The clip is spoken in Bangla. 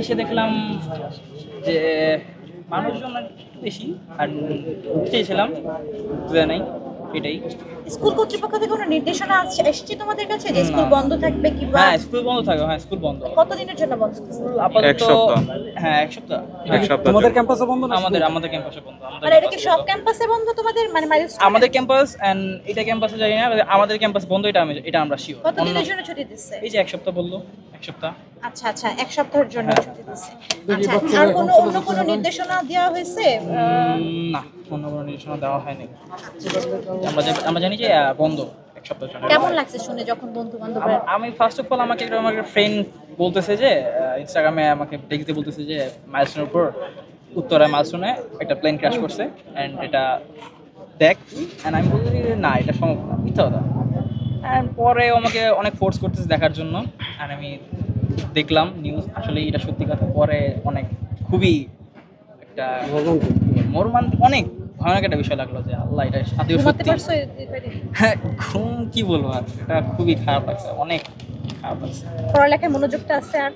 এসে দেখলাম যে মানুষজন একটু বেশি, আর চেয়েছিলাম নাই এটাই। স্কুল কর্তৃপক্ষ থেকে কোনো নির্দেশনা এসেছে তোমাদের কাছে যে না স্কুল বন্ধ থাকবে কিংবা হ্যাঁ স্কুল বন্ধ থাকবে, হ্যাঁ স্কুল বন্ধ কতদিনের জন্য বন্ধ থাকবে? স্কুল এক আপাতত সপ্তাহ। হ্যাঁ এক সপ্তাহ। এক সপ্তাহ তোমাদের জন্য। ক্যাম্পাসে বন্ধ না? আমাদের ক্যাম্পাসে বন্ধ, মানে এটা কি সব ক্যাম্পাসে বন্ধ তোমাদের, মানে মাইলস্টোন আমাদের ক্যাম্পাস এন্ড এটা ক্যাম্পাসে জানি না, আমাদের ক্যাম্পাস বন্ধ এটা আমরা শিওর। কতদিনের জন্য ছুটি দিচ্ছে? এই যে এক সপ্তাহ বললো, এক সপ্তাহ। আচ্ছা আচ্ছা, এক সপ্তাহের জন্য হ্যাঁ। ছুটি দিচ্ছে। আচ্ছা, আর অন্য কোনো নির্দেশনা দেওয়া হয়েছে? না অন্য কোনো নির্দেশনা দেওয়া হয়নি। আমরা জানি যে বন্ধ এক সপ্তাহের জন্য। কেমন লাগছে শুনে যখন বন্ধু বান্ধবরা? আমি ফার্স্ট অফ অল আমাকে আমার ফ্রেন্ড বলতেছে যে ইনস্টাগ্রামে আমাকে দেখতে বলতেছে যে মাইলস্টোনের উপর উত্তরায় মাইলস্টোনে একটা প্লেন ক্র্যাশ করছে অ্যান্ড এটা দেখ। অ্যান্ড আমি বলতেছি যে না এটা সম্ভব না, মিথ্যা কথা। অ্যান্ড পরে আমাকে অনেক ফোর্স করতেছে দেখার জন্য, অ্যান্ড আমি দেখলাম নিউজ, আসলে এটা সত্যি কথা। পরে অনেক খুবই একটা মর্মান্তিক, অনেক ভয়ানক একটা বিষয় লাগলো যে আল্লাহ এটা আদৌ ঘুমাতে সত্যি। পারছো এবারে? হ্যাঁ ঘুম কি বলবো আর, এটা খুবই খারাপ লাগছে, অনেক খারাপ লাগছে। পড়ালেখায় মনোযোগটা আছে আর?